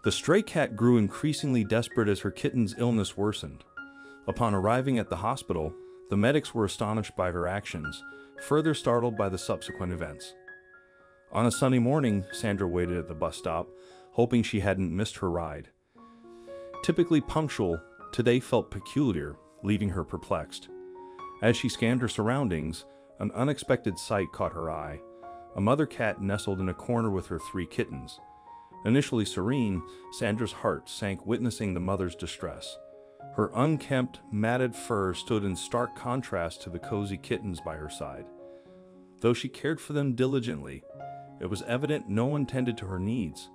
The stray cat grew increasingly desperate as her kitten's illness worsened. Upon arriving at the hospital, the medics were astonished by her actions, further startled by the subsequent events. On a sunny morning, Sandra waited at the bus stop, hoping she hadn't missed her ride. Typically punctual, today felt peculiar, leaving her perplexed. As she scanned her surroundings, an unexpected sight caught her eye. A mother cat nestled in a corner with her 3 kittens. Initially serene, Sandra's heart sank witnessing the mother's distress. Her unkempt, matted fur stood in stark contrast to the cozy kittens by her side. Though she cared for them diligently, it was evident no one tended to her needs.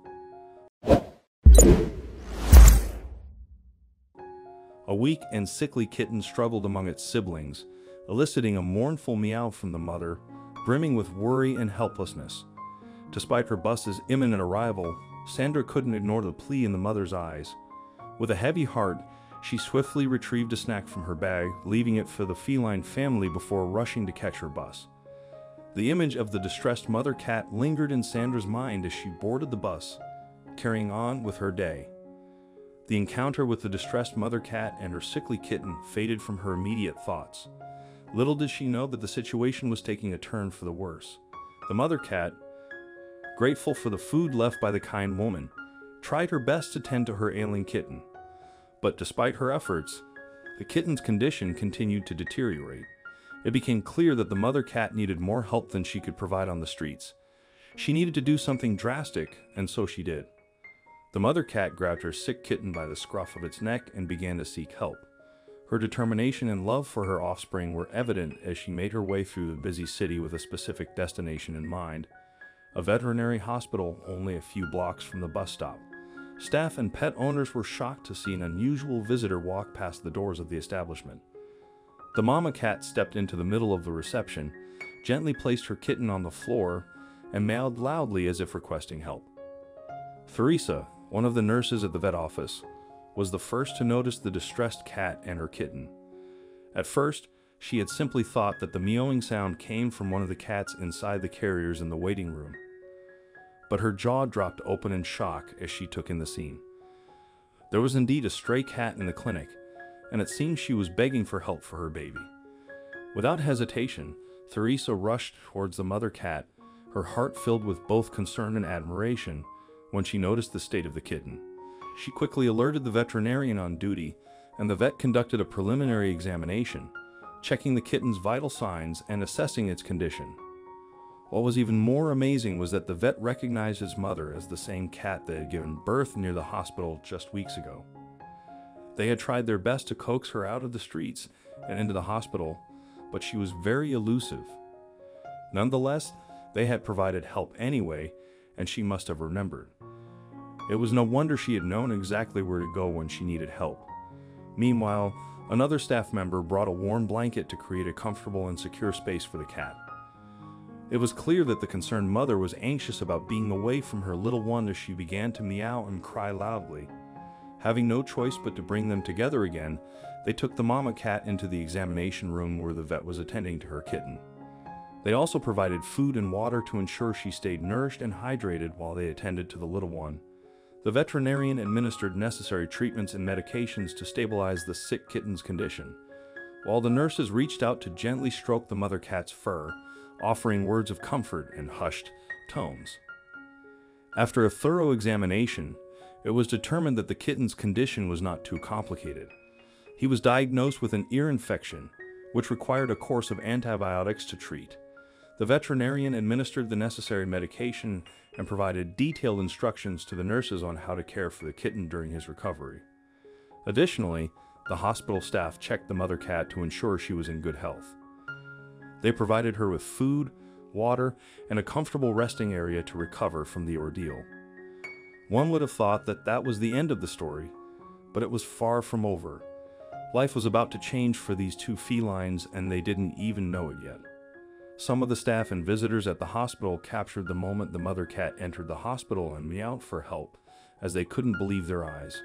A weak and sickly kitten struggled among its siblings, eliciting a mournful meow from the mother, brimming with worry and helplessness. Despite her bus's imminent arrival, Sandra couldn't ignore the plea in the mother's eyes. With a heavy heart, she swiftly retrieved a snack from her bag, leaving it for the feline family before rushing to catch her bus. The image of the distressed mother cat lingered in Sandra's mind as she boarded the bus, carrying on with her day. The encounter with the distressed mother cat and her sickly kitten faded from her immediate thoughts. Little did she know that the situation was taking a turn for the worse. The mother cat, grateful for the food left by the kind woman, tried her best to tend to her ailing kitten. But despite her efforts, the kitten's condition continued to deteriorate. It became clear that the mother cat needed more help than she could provide on the streets. She needed to do something drastic, and so she did. The mother cat grabbed her sick kitten by the scruff of its neck and began to seek help. Her determination and love for her offspring were evident as she made her way through the busy city with a specific destination in mind: a veterinary hospital only a few blocks from the bus stop. Staff and pet owners were shocked to see an unusual visitor walk past the doors of the establishment. The mama cat stepped into the middle of the reception, gently placed her kitten on the floor, and meowed loudly as if requesting help. Theresa, one of the nurses at the vet office, was the first to notice the distressed cat and her kitten. At first, she had simply thought that the meowing sound came from one of the cats inside the carriers in the waiting room. But her jaw dropped open in shock as she took in the scene. There was indeed a stray cat in the clinic, and it seemed she was begging for help for her baby. Without hesitation, Theresa rushed towards the mother cat, her heart filled with both concern and admiration when she noticed the state of the kitten. She quickly alerted the veterinarian on duty, and the vet conducted a preliminary examination, checking the kitten's vital signs and assessing its condition. What was even more amazing was that the vet recognized its mother as the same cat that had given birth near the hospital just weeks ago. They had tried their best to coax her out of the streets and into the hospital, but she was very elusive. Nonetheless, they had provided help anyway, and she must have remembered. It was no wonder she had known exactly where to go when she needed help. Meanwhile, another staff member brought a warm blanket to create a comfortable and secure space for the cat. It was clear that the concerned mother was anxious about being away from her little one as she began to meow and cry loudly. Having no choice but to bring them together again, they took the mama cat into the examination room where the vet was attending to her kitten. They also provided food and water to ensure she stayed nourished and hydrated while they attended to the little one. The veterinarian administered necessary treatments and medications to stabilize the sick kitten's condition, while the nurses reached out to gently stroke the mother cat's fur, offering words of comfort in hushed tones. After a thorough examination, it was determined that the kitten's condition was not too complicated. He was diagnosed with an ear infection, which required a course of antibiotics to treat. The veterinarian administered the necessary medication and provided detailed instructions to the nurses on how to care for the kitten during his recovery. Additionally, the hospital staff checked the mother cat to ensure she was in good health. They provided her with food, water, and a comfortable resting area to recover from the ordeal. One would have thought that that was the end of the story, but it was far from over. Life was about to change for these two felines, and they didn't even know it yet. Some of the staff and visitors at the hospital captured the moment the mother cat entered the hospital and meowed for help, as they couldn't believe their eyes.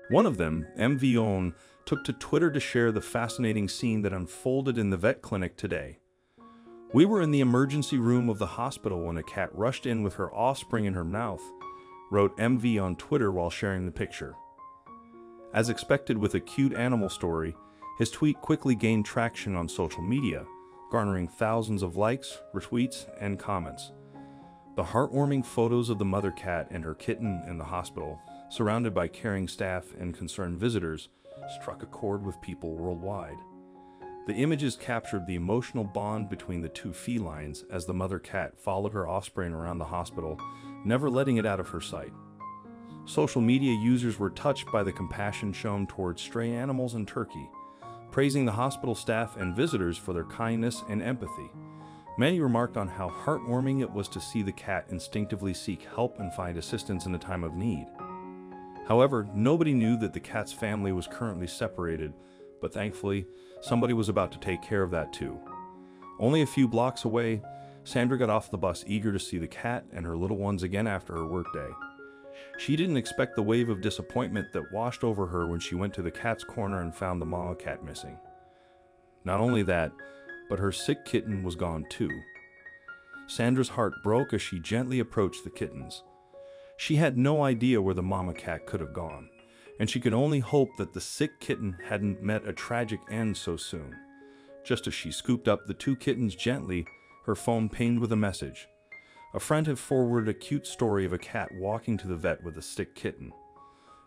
One of them, MV took to Twitter to share the fascinating scene that unfolded in the vet clinic today. "We were in the emergency room of the hospital when a cat rushed in with her offspring in her mouth. wrote MV on Twitter while sharing the picture. As expected with a cute animal story, his tweet quickly gained traction on social media, garnering thousands of likes, retweets, and comments. The heartwarming photos of the mother cat and her kitten in the hospital, surrounded by caring staff and concerned visitors, struck a chord with people worldwide. The images captured the emotional bond between the two felines as the mother cat followed her offspring around the hospital, never letting it out of her sight. Social media users were touched by the compassion shown towards stray animals in Turkey, praising the hospital staff and visitors for their kindness and empathy. Many remarked on how heartwarming it was to see the cat instinctively seek help and find assistance in a time of need. However, nobody knew that the cat's family was currently separated, but thankfully, somebody was about to take care of that too. Only a few blocks away, Sandra got off the bus eager to see the cat and her little ones again after her workday. She didn't expect the wave of disappointment that washed over her when she went to the cat's corner and found the mama cat missing. Not only that, but her sick kitten was gone too. Sandra's heart broke as she gently approached the kittens. She had no idea where the mama cat could have gone, and she could only hope that the sick kitten hadn't met a tragic end so soon. Just as she scooped up the two kittens gently, her phone pinged with a message. A friend had forwarded a cute story of a cat walking to the vet with a sick kitten.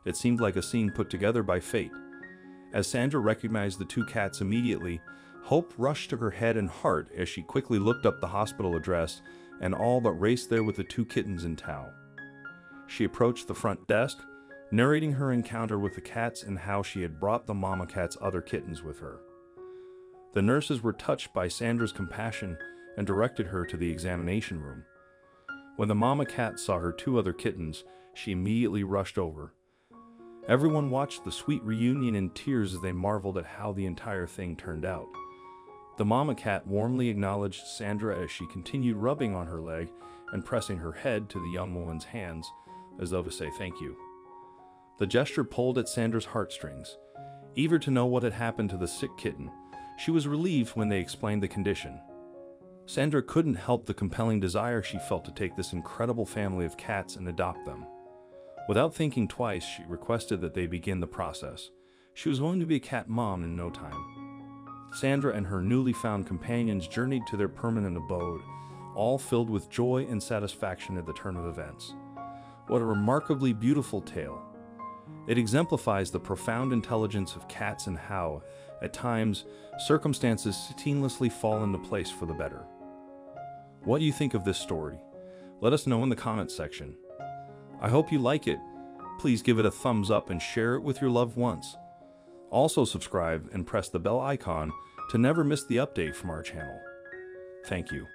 It seemed like a scene put together by fate. As Sandra recognized the two cats immediately, hope rushed to her head and heart as she quickly looked up the hospital address and all but raced there with the two kittens in tow. She approached the front desk, narrating her encounter with the cats and how she had brought the mama cat's other kittens with her. The nurses were touched by Sandra's compassion and directed her to the examination room. When the mama cat saw her two other kittens, she immediately rushed over. Everyone watched the sweet reunion in tears as they marveled at how the entire thing turned out. The mama cat warmly acknowledged Sandra as she continued rubbing on her leg and pressing her head to the young woman's hands, as though to say thank you. The gesture pulled at Sandra's heartstrings. Eager to know what had happened to the sick kitten, she was relieved when they explained the condition. Sandra couldn't help the compelling desire she felt to take this incredible family of cats and adopt them. Without thinking twice, she requested that they begin the process. She was going to be a cat mom in no time. Sandra and her newly found companions journeyed to their permanent abode, all filled with joy and satisfaction at the turn of events. What a remarkably beautiful tale. It exemplifies the profound intelligence of cats and how, at times, circumstances seamlessly fall into place for the better. What do you think of this story? Let us know in the comments section. I hope you like it. Please give it a thumbs up and share it with your loved ones. Also subscribe and press the bell icon to never miss the update from our channel. Thank you.